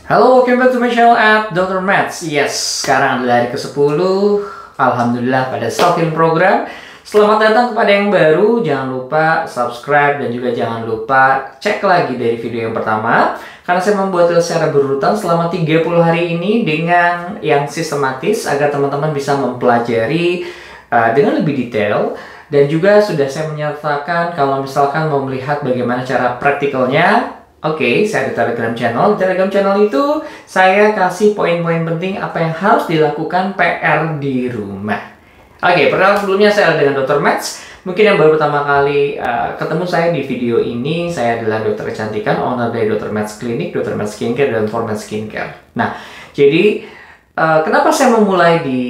Halo, welcome back to my channel at Dr. Mats. Yes, sekarang adalah hari ke-10. Alhamdulillah pada self-healing program. Selamat datang kepada yang baru. Jangan lupa subscribe dan juga jangan lupa cek lagi dari video yang pertama. Karena saya membuat secara berurutan selama 30 hari ini dengan yang sistematis agar teman-teman bisa mempelajari dengan lebih detail. Dan juga sudah saya menyertakan kalau misalkan mau melihat bagaimana cara praktikalnya. Oke, saya ada Telegram channel. Di Telegram channel itu saya kasih poin-poin penting apa yang harus dilakukan PR di rumah. Oke, perkenalan sebelumnya saya dengan Dr. Mats. Mungkin yang baru pertama kali ketemu saya di video ini, saya adalah dokter kecantikan, owner dari Dr. Mats Clinic, Dr. Mats Skincare, dan Format Skincare. Nah, jadi kenapa saya memulai di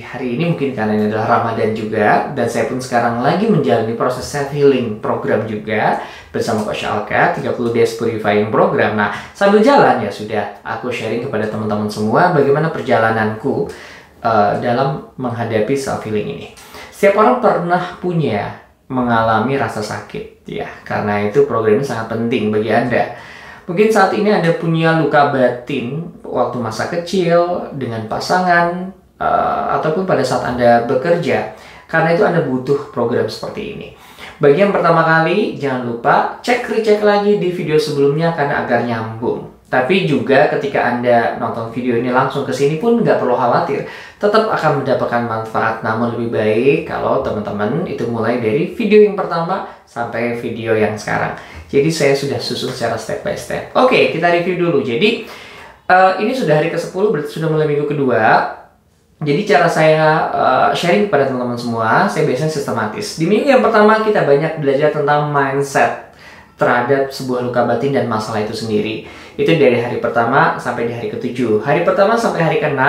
hari ini? Mungkin karena ini adalah Ramadan juga, dan saya pun sekarang lagi menjalani proses self-healing program juga bersama Coach Alka, 30 Days Purifying Program. Nah, sambil jalan ya sudah aku sharing kepada teman-teman semua bagaimana perjalananku dalam menghadapi self-healing ini. Setiap orang pernah mengalami rasa sakit ya, karena itu program ini sangat penting bagi Anda. Mungkin saat ini Anda punya luka batin waktu masa kecil dengan pasangan, ataupun pada saat Anda bekerja. Karena itu Anda butuh program seperti ini. Bagi yang pertama kali, jangan lupa cek lagi di video sebelumnya karena agar nyambung. Tapi juga ketika Anda nonton video ini langsung ke sini pun nggak perlu khawatir. Tetap akan mendapatkan manfaat, namun lebih baik kalau teman-teman itu mulai dari video yang pertama sampai video yang sekarang. Jadi saya sudah susun secara step by step. Oke, kita review dulu. Jadi ini sudah hari ke-10, berarti sudah mulai minggu kedua. Jadi cara saya sharing kepada teman-teman semua, saya biasanya sistematis. Di minggu yang pertama kita banyak belajar tentang mindset terhadap sebuah luka batin dan masalah itu sendiri. Itu dari hari pertama sampai di hari ke-7. Hari pertama sampai hari ke-6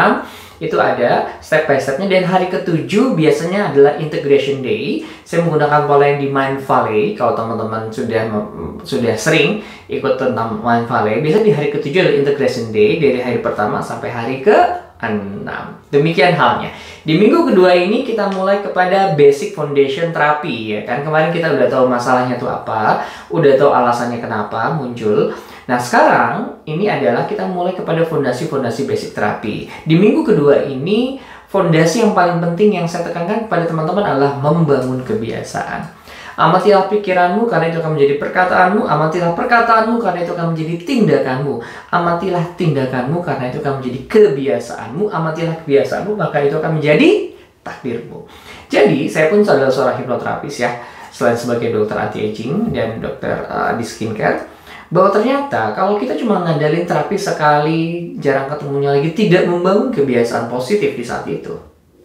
itu ada step by stepnya, dan hari ke-7 biasanya adalah integration day. Saya menggunakan pola yang di Mind Valley. Kalau teman-teman sudah sering ikut tentang Mind Valley, biasanya di hari ke-7 adalah integration day dari hari pertama sampai hari ke-6. Demikian halnya. Di minggu kedua ini kita mulai kepada basic foundation terapi ya kan. Kemarin kita udah tahu masalahnya itu apa, udah tahu alasannya kenapa muncul. Nah, sekarang ini adalah kita mulai kepada fondasi-fondasi basic terapi. Di minggu kedua ini, fondasi yang paling penting yang saya tekankan kepada teman-teman adalah membangun kebiasaan. Amatilah pikiranmu karena itu akan menjadi perkataanmu. Amatilah perkataanmu karena itu akan menjadi tindakanmu. Amatilah tindakanmu karena itu akan menjadi kebiasaanmu. Amatilah kebiasaanmu maka itu akan menjadi takdirmu. Jadi saya pun adalah seorang hipnoterapis ya, selain sebagai dokter anti-aging dan dokter di skincare. Bahwa ternyata kalau kita cuma ngandalin terapi sekali, jarang ketemunya lagi, tidak membangun kebiasaan positif di saat itu,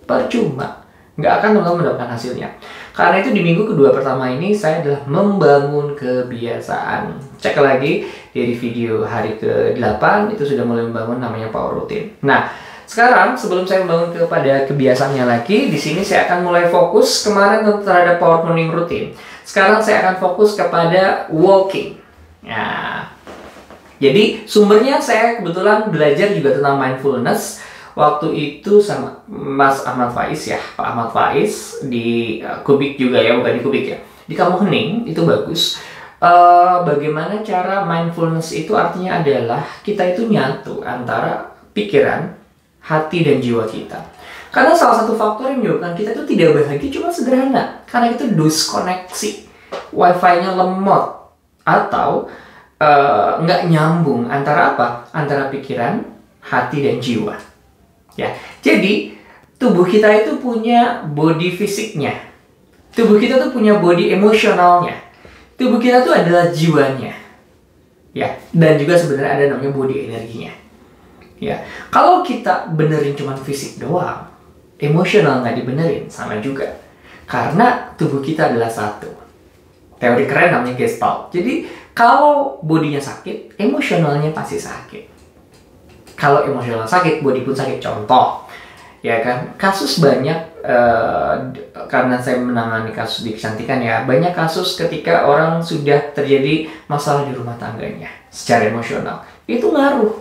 percuma, nggak akan teman-teman mendapatkan hasilnya. Karena itu di minggu kedua pertama ini saya adalah membangun kebiasaan. Cek lagi dari video hari ke-8 itu sudah mulai membangun namanya power routine. Nah, sekarang sebelum saya membangun kepada kebiasaannya lagi, di sini saya akan mulai fokus kemarin terhadap power morning routine. Sekarang saya akan fokus kepada walking. Nah, jadi sumbernya saya kebetulan belajar juga tentang mindfulness. Waktu itu sama Mas Ahmad Faiz ya, Pak Ahmad Faiz di Kubik juga ya, bukan di Kubik ya, di Kamu Hening itu bagus. Bagaimana cara mindfulness itu artinya adalah kita itu nyatu antara pikiran, hati, dan jiwa kita. Karena salah satu faktor yang menyebabkan kita itu tidak bahagia cuma sederhana, karena itu diskoneksi, wifi-nya lemot atau nggak nyambung antara apa? Antara pikiran, hati, dan jiwa. Ya, jadi tubuh kita itu punya body fisiknya, tubuh kita tuh punya body emosionalnya, tubuh kita tuh adalah jiwanya, ya, dan juga sebenarnya ada namanya body energinya. Ya, kalau kita benerin cuma fisik doang, emosional nggak dibenerin, sama juga, karena tubuh kita adalah satu. Teori keren namanya Gestalt. Jadi kalau bodinya sakit, emosionalnya pasti sakit. Kalau emosional sakit, body pun sakit. Contoh, ya kan, kasus banyak, karena saya menangani kasus di kecantikan ya, banyak kasus ketika orang sudah terjadi masalah di rumah tangganya secara emosional, itu ngaruh.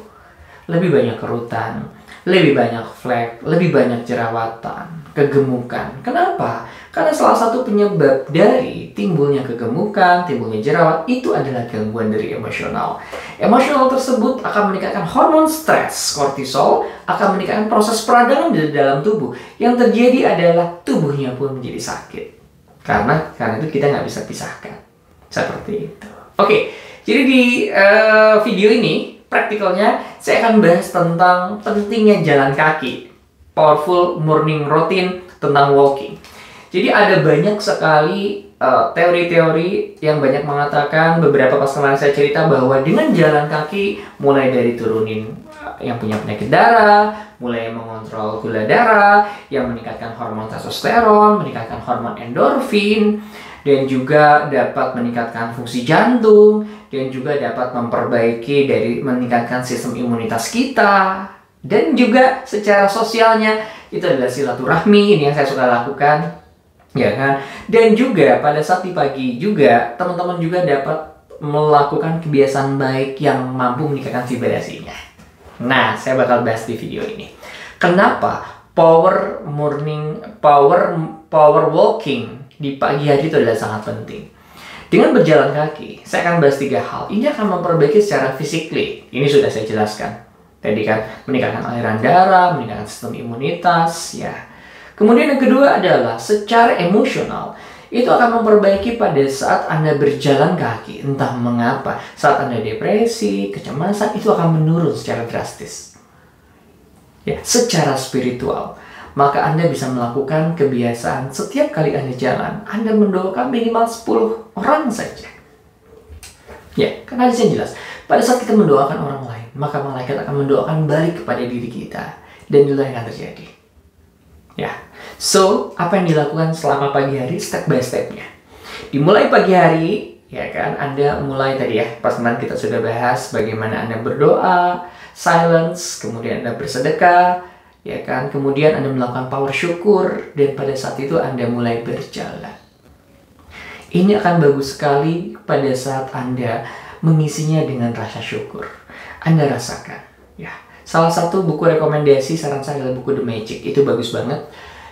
Lebih banyak kerutan, lebih banyak flek, lebih banyak jerawatan. kegemukan. Kenapa? Karena salah satu penyebab dari timbulnya kegemukan, timbulnya jerawat, itu adalah gangguan dari emosional. Emosional tersebut akan meningkatkan hormon stres, kortisol, akan meningkatkan proses peradangan di dalam tubuh. Yang terjadi adalah tubuhnya pun menjadi sakit. Karena itu kita nggak bisa pisahkan. Seperti itu. Oke, jadi di video ini, praktikalnya, saya akan bahas tentang pentingnya jalan kaki. Powerful morning routine tentang walking. Jadi ada banyak sekali teori-teori yang banyak mengatakan, beberapa pas kemarin saya cerita bahwa dengan jalan kaki, mulai dari turunin yang punya penyakit darah, mulai mengontrol gula darah, yang meningkatkan hormon testosteron, meningkatkan hormon endorfin, dan juga dapat meningkatkan fungsi jantung, dan juga dapat memperbaiki dari meningkatkan sistem imunitas kita. Dan juga secara sosialnya, itu adalah silaturahmi, ini yang saya suka lakukan. Ya kan? Dan juga pada saat di pagi juga, teman-teman juga dapat melakukan kebiasaan baik yang mampu meningkatkan vibrasinya. Nah, saya bakal bahas di video ini. Kenapa power walking di pagi hari itu adalah sangat penting. Dengan berjalan kaki, saya akan bahas 3 hal. Ini akan memperbaiki secara fisikly. Ini sudah saya jelaskan. Tadi kan, meningkatkan aliran darah, meningkatkan sistem imunitas, ya. Kemudian yang kedua adalah secara emosional. Itu akan memperbaiki pada saat Anda berjalan kaki. Entah mengapa, saat Anda depresi, kecemasan, itu akan menurun secara drastis. Ya, secara spiritual. Maka Anda bisa melakukan kebiasaan setiap kali Anda jalan, Anda mendoakan minimal 10 orang saja. Ya, karena hadisnya jelas. Pada saat kita mendoakan orang lain, maka malaikat akan mendoakan balik kepada diri kita. Dan itulah yang akan terjadi. Ya, so apa yang dilakukan selama pagi hari step by stepnya. Dimulai pagi hari, ya kan, Anda mulai tadi ya, pas kemarin kita sudah bahas bagaimana Anda berdoa, silence, kemudian Anda bersedekah, ya kan, kemudian Anda melakukan power syukur, dan pada saat itu Anda mulai berjalan. Ini akan bagus sekali pada saat Anda mengisinya dengan rasa syukur. Anda rasakan, ya. Salah satu buku rekomendasi saran saya adalah buku The Magic. Itu bagus banget.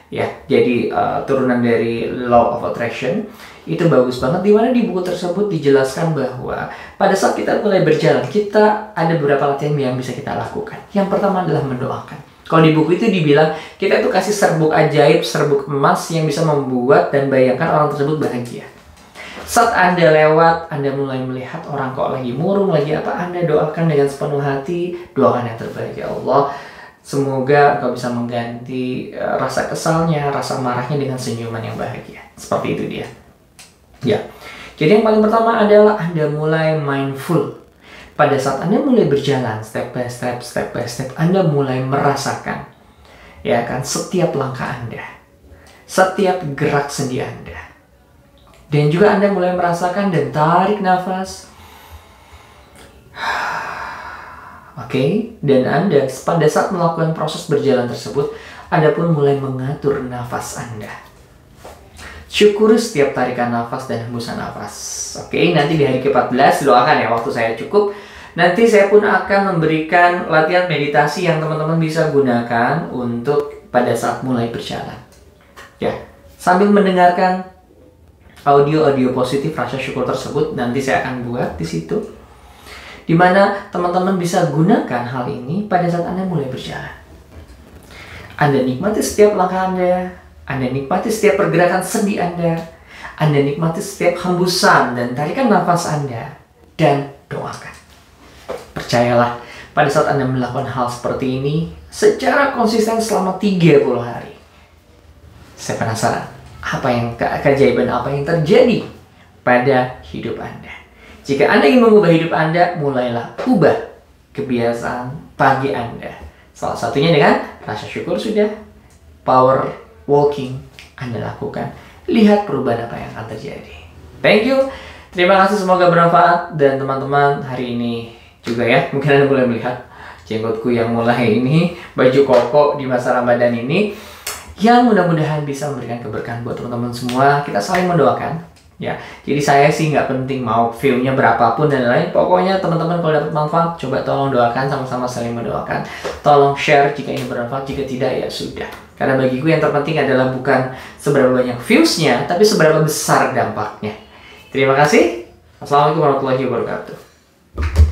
Ya, jadi turunan dari Law of Attraction. Itu bagus banget. Dimana di buku tersebut dijelaskan bahwa pada saat kita mulai berjalan, kita ada beberapa latihan yang bisa kita lakukan. Yang pertama adalah mendoakan. Kalau di buku itu dibilang, kita itu kasih serbuk ajaib, serbuk emas yang bisa membuat dan bayangkan orang tersebut bahagia. Saat Anda lewat, Anda mulai melihat orang kok lagi murung, lagi apa, Anda doakan dengan sepenuh hati, doakan yang terbaik. Ya Allah, semoga Engkau bisa mengganti rasa kesalnya, rasa marahnya dengan senyuman yang bahagia. Seperti itu dia. Ya, jadi yang paling pertama adalah Anda mulai mindful. Pada saat Anda mulai berjalan, step by step, Anda mulai merasakan, ya kan, setiap langkah Anda, setiap gerak sendi Anda. Dan juga Anda mulai merasakan dan tarik nafas. Oke, dan Anda pada saat melakukan proses berjalan tersebut, Anda pun mulai mengatur nafas Anda. Syukuri setiap tarikan nafas dan hembusan nafas. Oke, nanti di hari ke-14 doakan ya, waktu saya cukup. Nanti saya pun akan memberikan latihan meditasi yang teman-teman bisa gunakan untuk pada saat mulai berjalan. Ya, sambil mendengarkan audio-audio positif rasa syukur tersebut, nanti saya akan buat di situ, dimana teman-teman bisa gunakan hal ini pada saat Anda mulai berjalan. Anda nikmati setiap langkah Anda nikmati setiap pergerakan sendi Anda nikmati setiap hembusan dan tarikan nafas Anda, dan doakan. Percayalah, pada saat Anda melakukan hal seperti ini secara konsisten selama 30 hari, saya penasaran keajaiban apa yang terjadi pada hidup Anda. Jika Anda ingin mengubah hidup Anda, mulailah ubah kebiasaan pagi Anda. Salah satunya dengan rasa syukur sudah, power walking Anda lakukan. Lihat perubahan apa yang akan terjadi. Thank you. Terima kasih, semoga bermanfaat. Dan teman-teman, hari ini juga ya, mungkin Anda boleh melihat jenggotku yang mulai ini, baju koko di masa Ramadan ini, yang mudah-mudahan bisa memberikan keberkahan buat teman-teman semua. Kita saling mendoakan, ya. Jadi saya sih nggak penting mau view-nya berapapun dan lain. Pokoknya teman-teman kalau dapat manfaat, coba tolong doakan, sama-sama saling mendoakan. Tolong share jika ini bermanfaat, jika tidak ya sudah. Karena bagiku yang terpenting adalah bukan seberapa banyak views-nya, tapi seberapa besar dampaknya. Terima kasih. Assalamualaikum warahmatullahi wabarakatuh.